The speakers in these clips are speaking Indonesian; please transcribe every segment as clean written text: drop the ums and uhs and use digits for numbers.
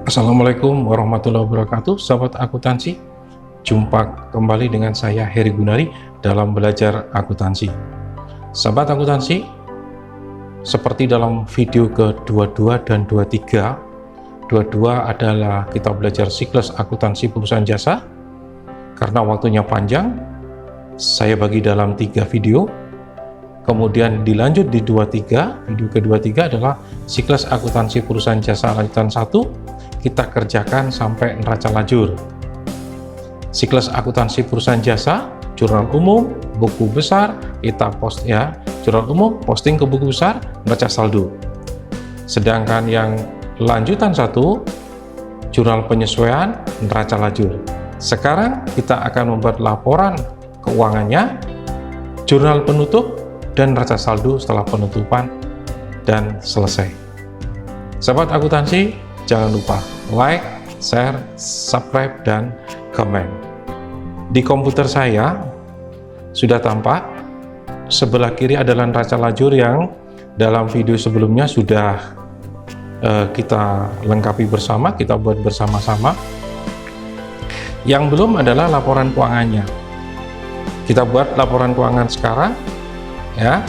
Assalamualaikum warahmatullahi wabarakatuh, sahabat akuntansi. Jumpa kembali dengan saya Heri Gunari dalam belajar akuntansi. Sahabat akuntansi, seperti dalam video ke-22 dan 23, 22 adalah kita belajar siklus akuntansi perusahaan jasa. Karena waktunya panjang, saya bagi dalam 3 video. Kemudian dilanjut di 23, video ke-23 adalah siklus akuntansi perusahaan jasa lanjutan 1. Kita kerjakan sampai neraca lajur. Siklus akuntansi perusahaan jasa, jurnal umum, buku besar, kita post ya, jurnal umum, posting ke buku besar, neraca saldo. Sedangkan yang lanjutan 1, jurnal penyesuaian, neraca lajur. Sekarang kita akan membuat laporan keuangannya, jurnal penutup, dan neraca saldo setelah penutupan dan selesai. Sahabat akuntansi, jangan lupa like, share, subscribe, dan komen. Di komputer saya sudah tampak, sebelah kiri adalah neraca lajur yang dalam video sebelumnya sudah kita lengkapi bersama, kita buat bersama-sama. Yang belum adalah laporan keuangannya. Kita buat laporan keuangan sekarang ya.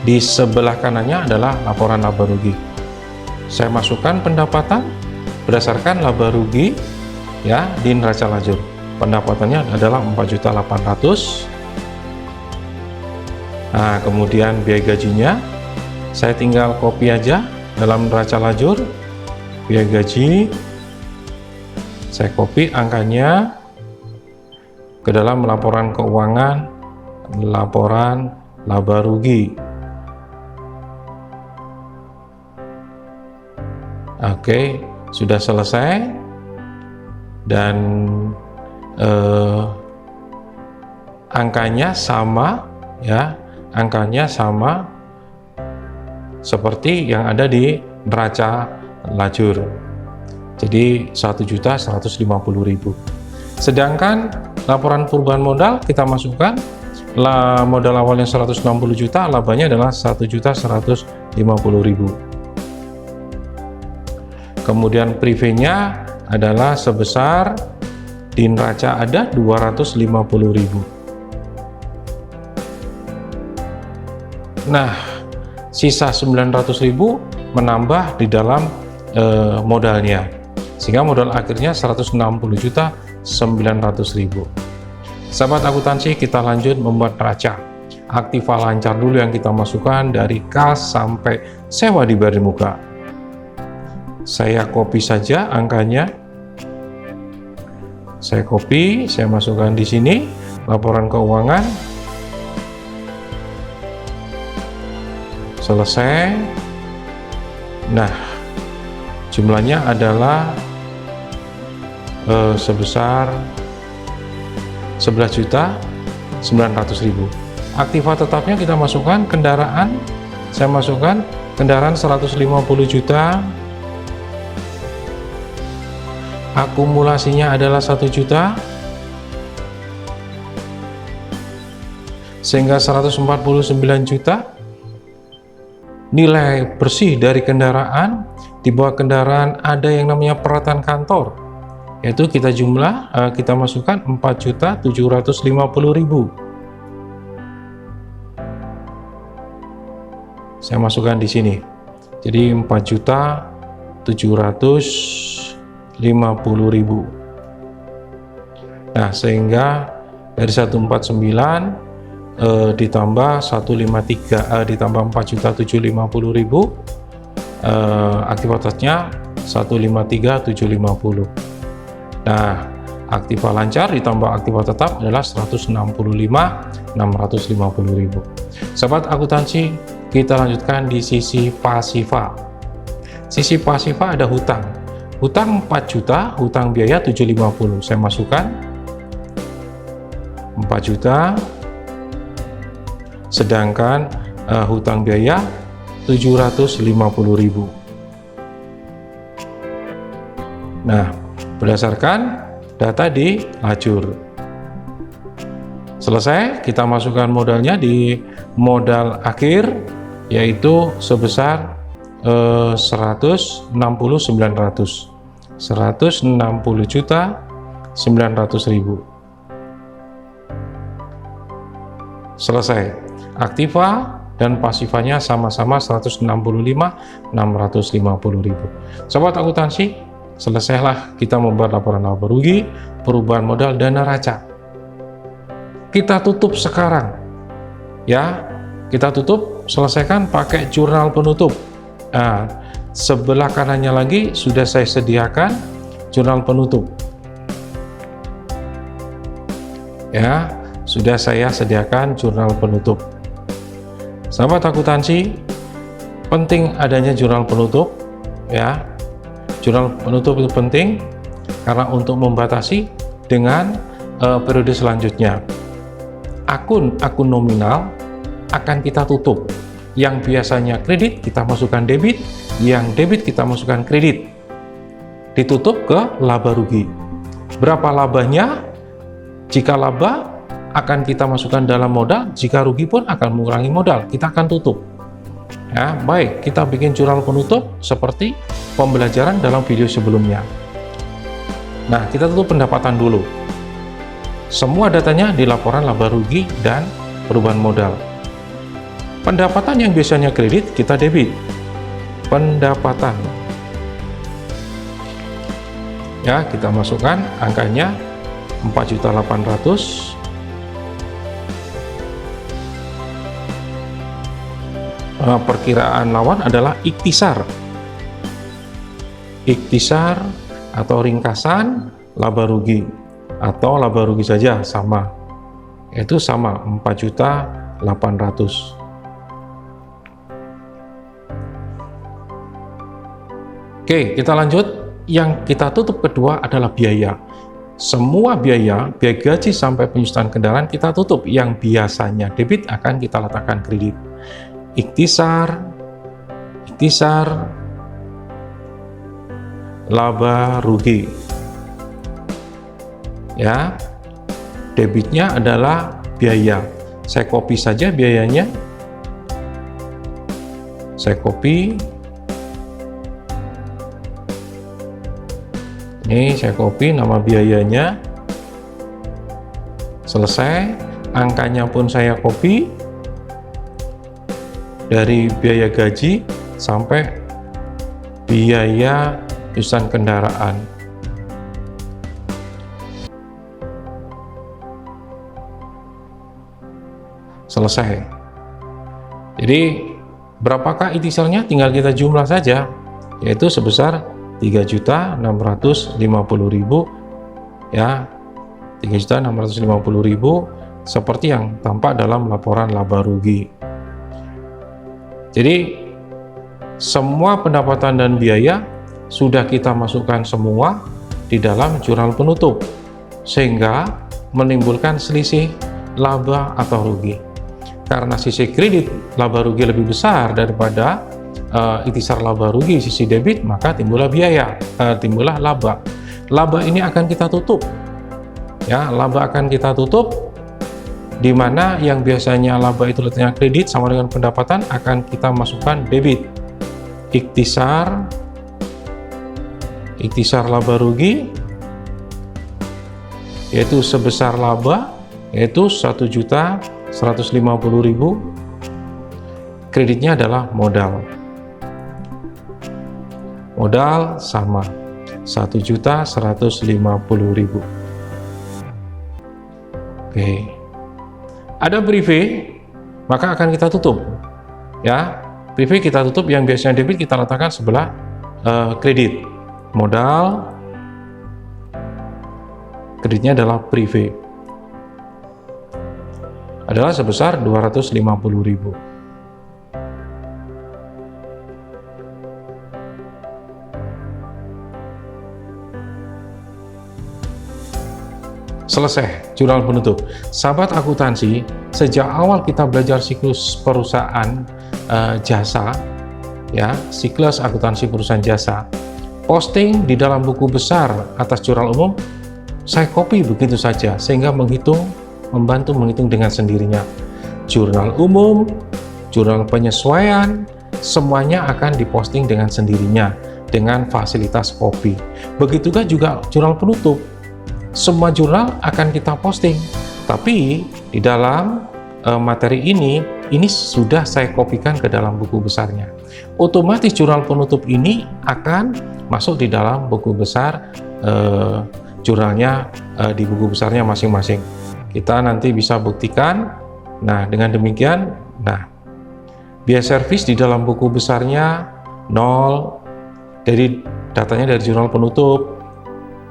Di sebelah kanannya adalah laporan laba rugi. Saya masukkan pendapatan berdasarkan laba rugi ya di neraca lajur. Pendapatannya adalah 4.800.000. Nah, kemudian biaya gajinya saya tinggal copy aja dalam neraca lajur. Biaya gaji saya copy angkanya ke dalam laporan keuangan, laporan laba rugi. Oke, sudah selesai dan angkanya sama ya, angkanya sama seperti yang ada di neraca lajur. Jadi 1.150.000. Sedangkan laporan perubahan modal kita masukkan modal awalnya 160 juta, labanya adalah 1.150.000. Kemudian privenya adalah sebesar di neraca ada 250.000. Nah, sisa 900.000 menambah di dalam modalnya, sehingga modal akhirnya 160.900.000. Sahabat akuntansi, kita lanjut membuat neraca. Aktiva lancar dulu yang kita masukkan dari kas sampai sewa dibayar di muka. Saya copy saja angkanya. Saya copy, saya masukkan di sini laporan keuangan. Selesai. Nah, jumlahnya adalah sebesar 11.900.000. Aktiva tetapnya kita masukkan kendaraan. Saya masukkan kendaraan 150 juta. Akumulasinya adalah 1 juta, sehingga 149 juta. Nilai bersih dari kendaraan, di bawah kendaraan ada yang namanya peralatan kantor, yaitu kita kita masukkan 4.750.000. Saya masukkan di sini, jadi 4.750.000. Nah, sehingga dari 149 ditambah 153 ditambah 4.750.000, aktivitasnya 153.750. Nah, aktiva lancar ditambah aktiva tetap adalah 165.650.000. Sahabat akuntansi, kita lanjutkan di sisi pasifa. Sisi pasifa ada hutang. Hutang 4 juta, hutang biaya 750. Saya masukkan 4 juta, sedangkan hutang biaya 750.000. Nah, berdasarkan data di lajur. Selesai, kita masukkan modalnya di modal akhir. yaitu sebesar 160.900. 160.900.000. Selesai. Aktiva dan pasifanya sama-sama 165.650.000. Sobat akuntansi, selesailah kita membuat laporan laba rugi, perubahan modal, dan neraca. Kita tutup sekarang. Ya, kita tutup, selesaikan pakai jurnal penutup. Nah, sebelah kanannya lagi sudah saya sediakan jurnal penutup. Ya, sudah saya sediakan jurnal penutup. Sahabat akuntansi, penting adanya jurnal penutup. Ya, jurnal penutup itu penting karena untuk membatasi dengan periode selanjutnya. Akun nominal akan kita tutup. Yang biasanya kredit kita masukkan debit, yang debit kita masukkan kredit. Ditutup ke laba rugi. Berapa labanya? Jika laba akan kita masukkan dalam modal, jika rugi pun akan mengurangi modal, kita akan tutup. Ya, baik, kita bikin jurnal penutup seperti pembelajaran dalam video sebelumnya. Nah, kita tutup pendapatan dulu. Semua datanya di laporan laba rugi dan perubahan modal. Pendapatan yang biasanya kredit, kita debit. Pendapatan. Ya, kita masukkan angkanya 4.800.000. Perkiraan lawan adalah ikhtisar. Ikhtisar atau ringkasan laba rugi, atau laba rugi saja sama. Itu sama 4.800.000. Oke, kita lanjut. Yang kita tutup kedua adalah biaya. Semua biaya gaji sampai penyusutan kendaraan kita tutup. Yang biasanya debit akan kita letakkan kredit. Ikhtisar, laba rugi. Ya, debitnya adalah biaya. Saya copy saja biayanya. Saya copy. Ini saya copy nama biayanya. Selesai. Angkanya pun saya copy. Dari biaya gaji sampai biaya penyusutan kendaraan. Selesai. Jadi berapakah ikhtisarnya? Tinggal kita jumlah saja, yaitu sebesar 3.650.000. Ya, 3.650.000 seperti yang tampak dalam laporan laba rugi. Jadi semua pendapatan dan biaya sudah kita masukkan semua di dalam jurnal penutup, sehingga menimbulkan selisih laba atau rugi. Karena sisi kredit laba rugi lebih besar daripada ikhtisar laba rugi sisi debit, maka timbullah biaya, timbullah laba. Laba ini akan kita tutup. Ya, laba akan kita tutup, di mana yang biasanya laba itu letaknya kredit sama dengan pendapatan akan kita masukkan debit. Ikhtisar laba rugi, yaitu sebesar laba, yaitu 1.150.000. Kreditnya adalah modal. Modal sama 1.150.000. Oke. Ada privé, maka akan kita tutup. Ya, privé kita tutup, yang biasanya debit kita letakkan sebelah kredit. Modal, kreditnya adalah privé. Adalah sebesar 250.000. Selesai jurnal penutup. Sahabat akuntansi, sejak awal kita belajar siklus perusahaan jasa, ya, siklus akuntansi perusahaan jasa, posting di dalam buku besar atas jurnal umum, saya copy begitu saja sehingga membantu menghitung dengan sendirinya. Jurnal umum, jurnal penyesuaian, semuanya akan diposting dengan sendirinya dengan fasilitas copy. Begitu juga jurnal penutup. Semua jurnal akan kita posting. Tapi di dalam materi ini sudah saya kopikan ke dalam buku besarnya. Otomatis jurnal penutup ini akan masuk di dalam buku besar jurnalnya di buku besarnya masing-masing. Kita nanti bisa buktikan. Nah, dengan demikian, biaya servis di dalam buku besarnya 0, dari datanya dari jurnal penutup,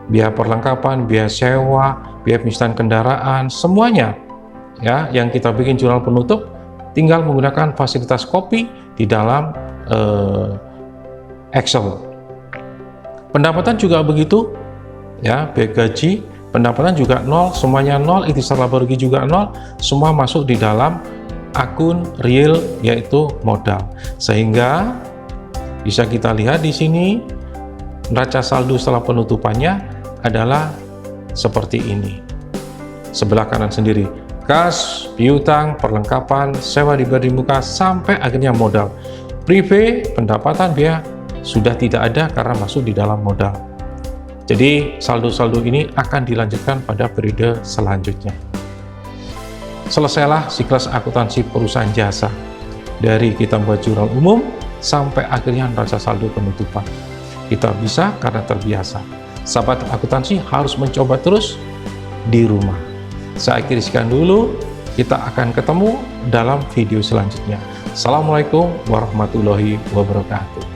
biaya perlengkapan, biaya sewa, biaya penyusunan kendaraan, semuanya ya yang kita bikin jurnal penutup tinggal menggunakan fasilitas copy di dalam Excel. Pendapatan juga begitu ya, biaya gaji, pendapatan juga 0, semuanya 0, ikhtisar laba rugi juga 0, semua masuk di dalam akun real yaitu modal. Sehingga bisa kita lihat di sini neraca saldo setelah penutupannya adalah seperti ini. Sebelah kanan sendiri kas, piutang, perlengkapan, sewa dibayar di muka sampai akhirnya modal. Prive, pendapatan biaya sudah tidak ada karena masuk di dalam modal. Jadi saldo-saldo ini akan dilanjutkan pada periode selanjutnya. Selesailah siklus akuntansi perusahaan jasa dari kita buat jurnal umum sampai akhirnya neraca saldo penutupan. Kita bisa karena terbiasa. Sahabat akuntansi harus mencoba terus di rumah. Saya akhiri sekian dulu. Kita akan ketemu dalam video selanjutnya. Assalamualaikum warahmatullahi wabarakatuh.